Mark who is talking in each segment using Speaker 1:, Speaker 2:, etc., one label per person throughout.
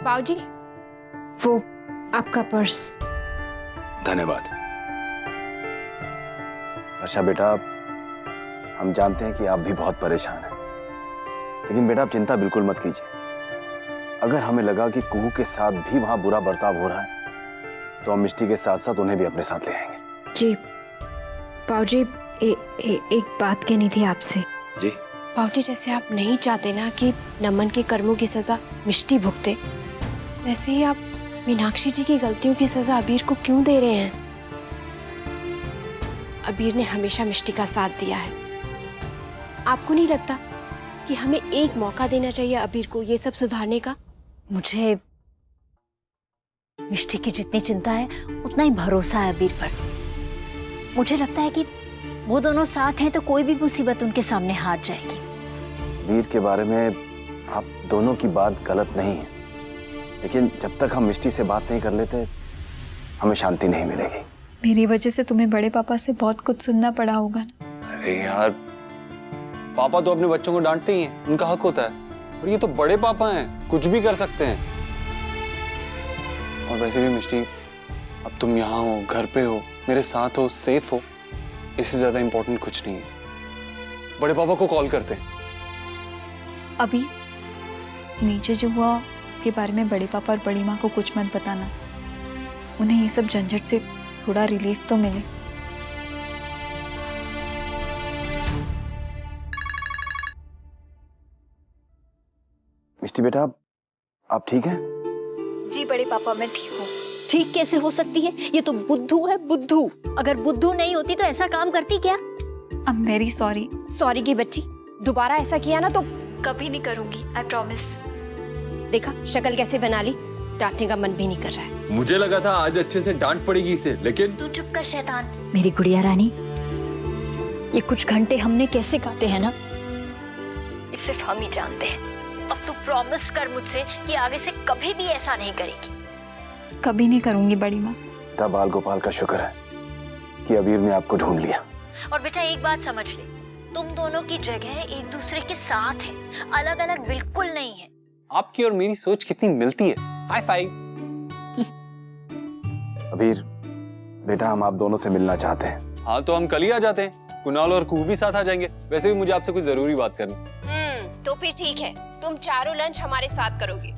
Speaker 1: बाबूजी,
Speaker 2: वो आपका पर्स।
Speaker 3: धन्यवाद। वर्षा बेटा, हम जानते हैं कि आप भी बहुत परेशान हैं, लेकिन बेटा आप चिंता बिल्कुल मत कीजिए। अगर हमें लगा कि कुहू के साथ भी वहां बुरा बर्ताव हो रहा है तो हम मिष्टी के साथ साथ उन्हें भी अपने साथ ले आएंगे।
Speaker 2: जी बाबूजी, एक बात कहनी थी आपसे।
Speaker 3: जी
Speaker 1: बाबूजी, जैसे आप नहीं चाहते ना कि नमन के कर्मों की सजा मिष्टी भुगते, वैसे ही आप मीनाक्षी जी की गलतियों की सजा अबीर को क्यों दे रहे हैं? अबीर ने हमेशा मिष्टी का साथ दिया है। आपको नहीं लगता कि हमें एक मौका देना चाहिए अबीर को ये सब सुधारने का?
Speaker 4: मुझे मिष्टी की जितनी चिंता है उतना ही भरोसा है अबीर पर। मुझे लगता है कि वो दोनों साथ हैं तो कोई भी मुसीबत उनके सामने हार जाएगी।
Speaker 3: वीर के बारे में आप दोनों की बात गलत नहीं है, लेकिन जब तक हम मिष्टी से बात नहीं कर लेते हमें शांति नहीं मिलेगी।
Speaker 5: मेरी वजह से तुम्हें बड़े पापा से बहुत कुछ सुनना पड़ा होगा ना।
Speaker 6: अरे यार, पापा तो अपने बच्चों को डांटते ही हैं, उनका हक होता है। और ये तो बड़े पापा हैं, कुछ भी कर सकते हैं। और वैसे भी मिष्टी, अब तुम यहाँ हो, घर पे हो, मेरे साथ हो, सेफ हो, इससे ज्यादा इंपॉर्टेंट कुछ नहीं है। बड़े पापा को कॉल करते हैं।
Speaker 5: अभी नीचे जो हुआ उसके बारे में बड़े पापा और बड़ी माँ को कुछ मत बताना। उन्हें ये सब झंझट से थोड़ा रिलीफ तो मिले।
Speaker 3: मिष्टी बेटा, आप ठीक हैं?
Speaker 5: जी बड़े पापा, मैं ठीक हूँ।
Speaker 4: ठीक कैसे हो सकती है? ये तो बुद्धू है, बुद्धू। अगर बुद्धू नहीं होती तो ऐसा काम करती क्या?
Speaker 5: I am very sorry.
Speaker 1: Sorry की बच्ची, दोबारा ऐसा किया ना तो
Speaker 5: कभी नहीं करूंगी, आई प्रॉमिस।
Speaker 1: देखा शक्ल कैसे बना ली, डांटने का मन भी नहीं कर रहा है।
Speaker 6: मुझे लगा था आज अच्छे से डांट पड़ेगी इसे, लेकिन
Speaker 4: तू चुप कर शैतान। मेरी गुड़िया रानी, ये कुछ घंटे हमने कैसे काटे हैं ना, ये सिर्फ हम ही जानते हैं। अब तू प्रॉमिस कर मुझसे कि आगे से कभी भी ऐसा नहीं करेगी।
Speaker 5: कभी नहीं करूंगी बड़ी माँ।
Speaker 3: बेटा बाल गोपाल का शुक्र है कि अबीर ने आपको ढूंढ लिया।
Speaker 4: और बेटा एक बात समझ ले, तुम दोनों की जगह एक दूसरे के साथ है, अलग अलग बिल्कुल नहीं है।
Speaker 6: आपकी और मेरी सोच कितनी मिलती है। High five.
Speaker 3: अबीर बेटा, हम आप दोनों से मिलना चाहते हैं।
Speaker 6: हाँ तो हम कल ही आ जाते हैं, कुणाल और कुहू भी साथ आ जाएंगे। वैसे भी मुझे आपसे कुछ जरूरी बात करनी।
Speaker 1: तो फिर ठीक है, तुम चारों लंच हमारे साथ करोगे।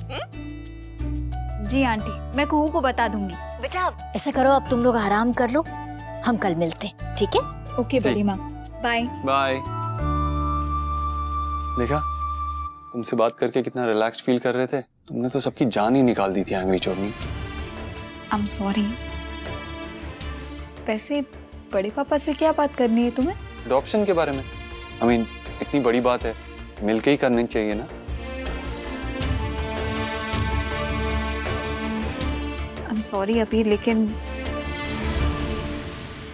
Speaker 5: जी आंटी, मैं कुहू को बता दूंगी।
Speaker 4: बेटा ऐसा करो, अब तुम लोग आराम कर लो, हम कल मिलते हैं, ठीक है?
Speaker 5: ओके बड़ी माँ, बाय
Speaker 6: बाय। देखा, तुमसे बात करके कितना रिलैक्स फील कर रहे थे। तुमने तो सबकी जान ही निकाल दी थी एंग्री चोरनी।
Speaker 5: I am sorry. वैसे बड़े पापा से क्या बात करनी है तुम्हें?
Speaker 6: अडॉप्शन के बारे में। I mean, इतनी बड़ी बात है, मिलके ही करनी चाहिए ना।
Speaker 5: आई एम सॉरी अबीर, लेकिन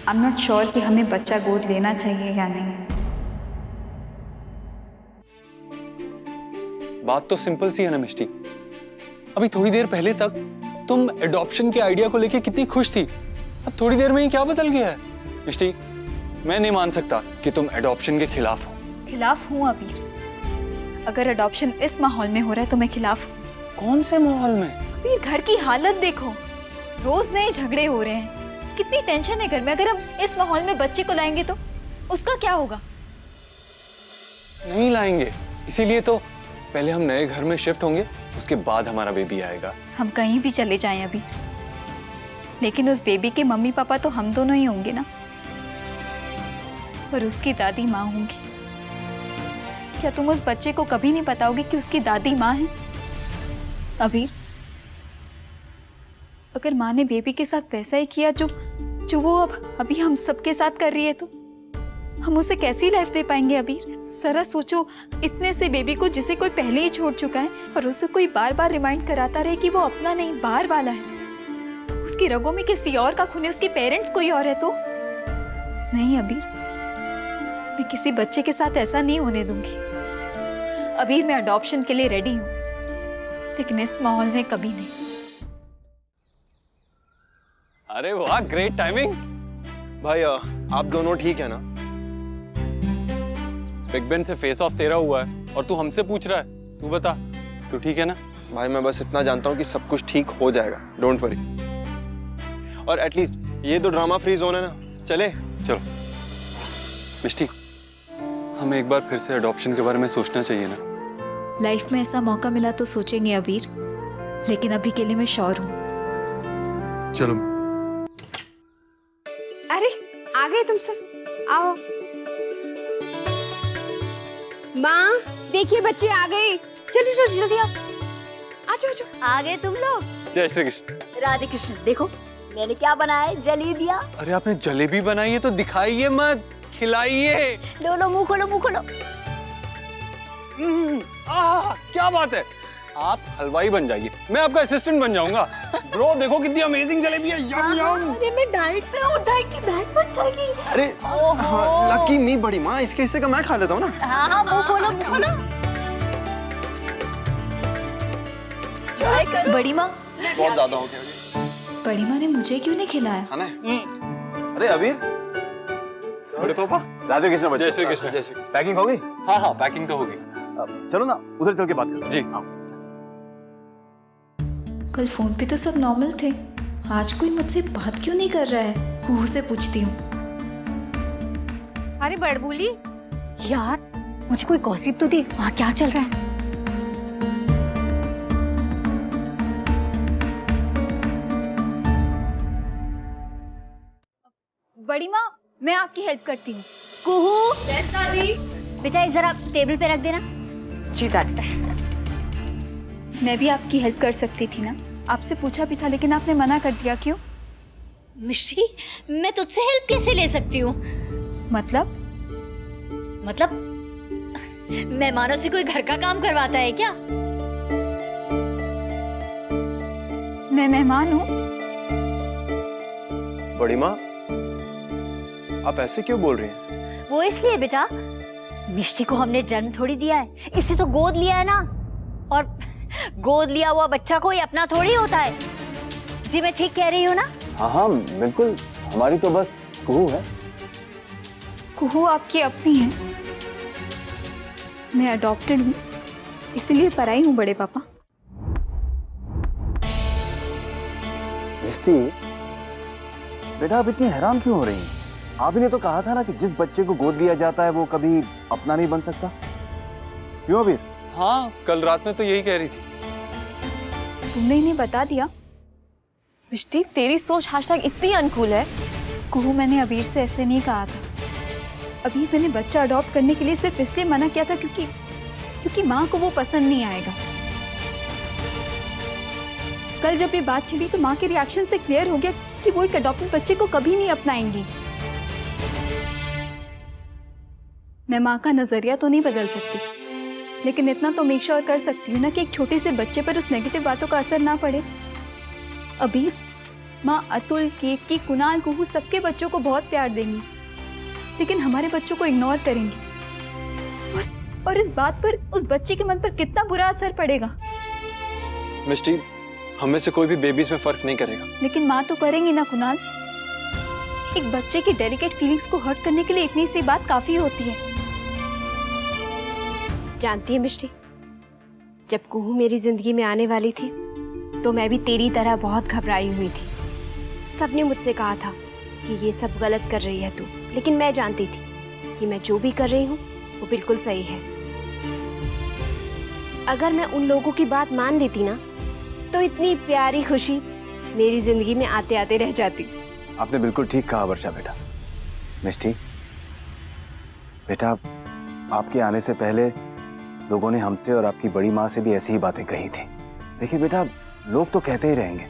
Speaker 5: आई एम नॉट श्योर कि हमें बच्चा गोद लेना चाहिए या नहीं।
Speaker 6: बात तो सिंपल सी है ना मिष्टी। अभी थोड़ी देर पहले तक तुम एडॉप्शन के आइडिया को लेके कितनी खुश थी, अब थोड़ी देर में ही क्या बदल गया है? मिष्टी, मैं नहीं मान सकता कि तुम एडॉप्शन के खिलाफ हो।
Speaker 5: खिलाफ हूँ अबीर। अगर अडॉप्शन इस माहौल में हो रहा है तो मैं खिलाफ हूँ।
Speaker 6: कौन से माहौल में?
Speaker 5: अबीर घर की हालत देखो, रोज नए झगड़े हो रहे हैं, कितनी टेंशन है घर में। अगर हम इस माहौल में बच्चे को लाएंगे तो उसका क्या होगा?
Speaker 6: नहीं लाएंगे, इसीलिए तो पहले हम नए घर में शिफ्ट होंगे, उसके बाद हमारा बेबी आएगा।
Speaker 5: हम कहीं भी चले जाएं अबीर, लेकिन उस बेबी के मम्मी पापा तो हम दोनों ही होंगे ना, पर उसकी दादी माँ होंगी। क्या तुम उस बच्चे को कभी नहीं बताओगे कि उसकी दादी माँ है? अबीर, अगर माँ ने बेबी के साथ वैसा ही किया जो वो अब अभी हम सबके साथ कर रही है, तो हम उसे कैसी लाइफ दे पाएंगे अबीर? जरा सोचो, इतने से बेबी को जिसे कोई पहले ही छोड़ चुका है और उसे कोई बार बार रिमाइंड कराता रहे कि वो अपना नहीं बाहर वाला है, उसकी रगों में किसी और का खून है, उसके पेरेंट्स कोई और है तो नहीं अबीर, मैं किसी बच्चे के साथ ऐसा नहीं होने दूंगी। अबीर, मैं अडॉप्शन के लिए रेडी हूँ, लेकिन इस माहौल में कभी नहीं।
Speaker 6: अरे वाह, ग्रेट टाइमिंग।
Speaker 7: भाई आप दोनों ठीक है ना?
Speaker 6: बिग बेन से फेस ऑफ तेरा हुआ है और तू हमसे पूछ रहा है। तू बता, तू ठीक है ना?
Speaker 7: भाई मैं बस इतना जानता हूँ कि सब कुछ ठीक हो जाएगा, डोंट वरी। और एटलीस्ट ये तो ड्रामा फ्री जोन है ना, चले।
Speaker 6: चलो मिष्टी, हमें एक बार फिर से अडॉप्शन के बारे में सोचना चाहिए ना।
Speaker 5: लाइफ में ऐसा मौका मिला तो सोचेंगे अबीर, लेकिन अभी के लिए मैं श्योर हूँ।
Speaker 6: चलो।
Speaker 1: अरे आ गए तुम सब, आओ। माँ देखिए बच्चे आ गए, जल्दी जल्दी जल्दी आओ, आ जाओ जाओ।
Speaker 4: आ गए तुम लोग।
Speaker 6: जय श्री कृष्ण।
Speaker 4: राधे कृष्ण, देखो मैंने क्या बनाया है, जलेबियाँ।
Speaker 6: अरे आपने जलेबी बनाई है तो दिखाइए मत, खिलाइए।
Speaker 4: लो लो, मुंह खोलो मुंह खोलो।
Speaker 6: क्या बात है, आप हलवाई बन जाइए, मैं आपका असिस्टेंट बन जाऊंगा। ब्रो देखो कितनी अमेजिंग जलेबी है, यम यम।
Speaker 4: अरे मैं डाइट पे हूँ, डाइट की बैंड बन जाएगी।
Speaker 7: अरे लकी मी बड़ी माँ, इसके हिस्से का मैं खा लेता हूँ ना।
Speaker 4: हाँ हाँ, मुंह खोलो मुंह खोलो। बड़ी माँ,
Speaker 7: बहुत ज्यादा हो गया
Speaker 5: बड़ी माँ ने मुझे क्यों नहीं खिलाया?
Speaker 7: खाना है।
Speaker 3: अरे अभी
Speaker 6: बड़े पापा,
Speaker 3: राधे कृष्ण बच्चे।
Speaker 6: जय श्री कृष्ण। जय श्री कृष्ण।
Speaker 3: पैकिंग हो गई?
Speaker 6: हाँ हाँ, पैकिंग तो होगी।
Speaker 3: चलो ना उधर चल के बात करें।
Speaker 6: जी।
Speaker 5: कल फोन पे तो सब नॉर्मल थे, आज कोई मुझसे बात क्यों नहीं कर रहा है? कुहू से पूछती हूँ।
Speaker 4: अरे बड़बूली यार, मुझे कोई गॉसिप तो दे, वहाँ क्या चल रहा है?
Speaker 5: बड़ी माँ, मैं आपकी हेल्प करती हूँ।
Speaker 4: कुहू, बेटा इस जरा टेबल पे रख देना। जी दादी।
Speaker 5: मैं भी आपकी हेल्प कर सकती थी ना, आपसे पूछा भी था लेकिन आपने मना कर दिया, क्यों?
Speaker 4: मिष्टी, मैं तुझसे हेल्प कैसे ले सकती हूँ?
Speaker 5: मतलब
Speaker 4: मेहमानों से कोई घर का काम करवाता है क्या?
Speaker 5: मैं मेहमान हूँ।
Speaker 7: बड़ी माँ, आप ऐसे क्यों बोल रही हैं?
Speaker 4: वो इसलिए बेटा, मिष्टी को हमने जन्म थोड़ी दिया है, इसे तो गोद लिया है ना। और गोद लिया हुआ बच्चा कोई अपना थोड़ी होता है। जी मैं ठीक कह रही हूँ ना?
Speaker 3: हाँ हाँ बिल्कुल, हमारी तो बस कुहू है।
Speaker 5: कुहू आपकी अपनी है, मैं अडॉप्टेड हूँ, इसलिए पराई हूँ बड़े पापा।
Speaker 3: मिष्टी, बेटा आप इतनी हैरान क्यों हो रही हैं? आपने तो कहा था ना कि जिस बच्चे को गोद लिया जाता है वो कभी अपना नहीं बन सकता। क्यों अबीर?
Speaker 6: हाँ, कल रात में तो यही कह रही थी।
Speaker 5: तुमने इन्हें बता दिया?
Speaker 1: मिष्टी तेरी सोच hashtag इतनी अनकूल है।
Speaker 5: कुहू, मैंने अबीर से ऐसे नहीं कहा था। अबीर मैंने बच्चा अडॉप्ट करने के लिए सिर्फ इसलिए मना किया था क्योंकि माँ को वो पसंद नहीं आएगा। कल जब ये बात छिड़ी तो माँ के रिएक्शन से क्लियर हो गया कि वो एक अडॉप्टेड बच्चे को कभी नहीं अपनाएंगी। मैं माँ का नजरिया तो नहीं बदल सकती, लेकिन इतना तो मेक श्योर कर सकती हूँ ना कि एक छोटे से बच्चे पर उस नेगेटिव बातों का असर ना पड़े। अबीर, माँ अतुल, केतकी, कुणाल, कुहू सबके बच्चों को बहुत प्यार देंगी, लेकिन हमारे बच्चों को इग्नोर करेंगी। और इस बात पर उस बच्चे के मन पर कितना बुरा असर पड़ेगा।
Speaker 7: मिष्टी, हमें से कोई भी बेबीज में फर्क नहीं करेगा।
Speaker 5: लेकिन माँ तो करेंगी ना कुणाल। एक बच्चे की डेलिकेट फीलिंग्स को हर्ट करने के लिए इतनी सी बात काफी होती है।
Speaker 1: जानती है मिष्टी, जब कुहू मेरी जिंदगी में आने वाली थी तो मैं भी तेरी तरह बहुत घबराई हुई थी। सबने मुझसे कहा था कि ये सब गलत कर रही है तू, लेकिन मैं जानती थी कि मैं जो भी कर रही हूँ वो बिल्कुल सही है। अगर मैं उन लोगों की बात मान लेती ना तो इतनी प्यारी खुशी मेरी जिंदगी में आते आते रह जाती।
Speaker 3: आपने बिल्कुल ठीक कहा वर्षा बेटा। मिष्टी बेटा, आपके आने से पहले लोगों ने हमसे और आपकी बड़ी माँ से भी ऐसी ही बातें कही थी। देखिए बेटा, लोग तो कहते ही रहेंगे,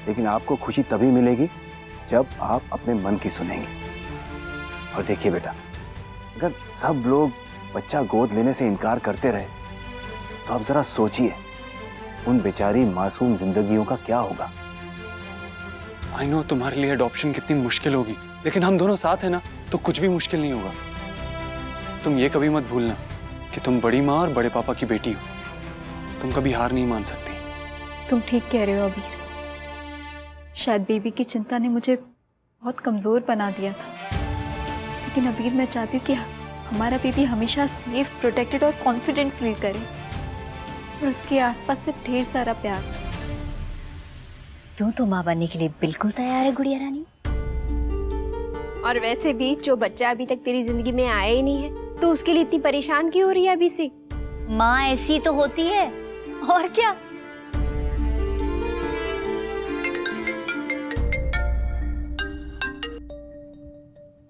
Speaker 3: लेकिन आपको खुशी तभी मिलेगी जब आप अपने मन की सुनेंगे। और देखिए बेटा, अगर सब लोग बच्चा गोद लेने से इनकार करते रहे तो आप जरा सोचिए उन बेचारी मासूम जिंदगियों का क्या होगा।
Speaker 6: आई नो तुम्हारे लिए अडॉप्शन कितनी मुश्किल होगी, लेकिन हम दोनों साथ हैं ना तो कुछ भी मुश्किल नहीं होगा। तुम ये कभी मत भूलना कि तुम बड़ी माँ और बड़े पापा की बेटी हो। तुम कभी हार नहीं मान सकती।
Speaker 5: तुम ठीक कह रहे हो अबीर। शायद बेबी की चिंता ने मुझे बहुत कमजोर बना दिया था, लेकिन अबीर मैं चाहती हूँ कि हमारा बेबी हमेशा सेफ, प्रोटेक्टेड और कॉन्फिडेंट फील करे। और उसके आसपास सिर्फ ढेर सारा प्यार।
Speaker 4: तू तो माँ बनने के लिए बिल्कुल तैयार है गुड़िया रानी।
Speaker 1: और वैसे भी जो बच्चा अभी तक तेरी जिंदगी में आया ही नहीं है तो उसके लिए इतनी परेशान क्यों हो रही है अभी से?
Speaker 4: माँ ऐसी तो होती है, और क्या।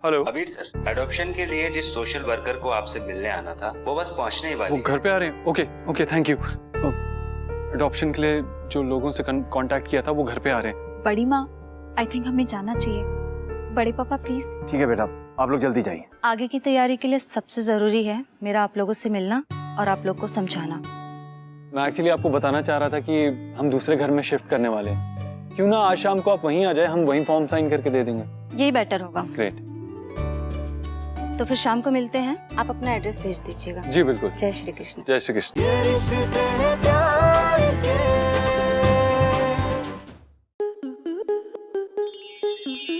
Speaker 6: हेलो।
Speaker 8: अबीर सर, एडॉप्शन के लिए जिस सोशल वर्कर को आपसे मिलने आना था वो बस पहुंचने ही वाली
Speaker 6: वो घर पे आ रहे हैं? Okay okay, thank you. Adoption के लिए जो लोगों से कांटेक्ट किया था वो घर पे आ रहे हैं।
Speaker 5: बड़ी माँ, आई थिंक हमें जाना चाहिए। बड़े पापा प्लीज।
Speaker 3: ठीक है बेटा, आप लोग जल्दी जाइए।
Speaker 9: आगे की तैयारी के लिए सबसे जरूरी है मेरा आप लोगों से मिलना और आप लोग को समझाना।
Speaker 6: मैं एक्चुअली आपको बताना चाह रहा था कि हम दूसरे घर में शिफ्ट करने वाले हैं। क्यों ना आज शाम को आप वहीं आ जाए, हम वहीं फॉर्म साइन करके दे देंगे।
Speaker 9: यही बेटर होगा।
Speaker 6: ग्रेट।
Speaker 9: तो फिर शाम को मिलते हैं, आप अपना एड्रेस भेज दीजिएगा।
Speaker 6: जी बिल्कुल।
Speaker 9: जय श्री कृष्ण।
Speaker 6: जय श्री कृष्ण।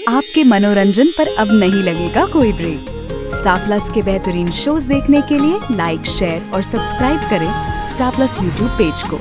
Speaker 10: आपके मनोरंजन पर अब नहीं लगेगा कोई ब्रेक। स्टार प्लस के बेहतरीन शोज देखने के लिए लाइक, शेयर और सब्सक्राइब करें स्टार प्लस यूट्यूब पेज को।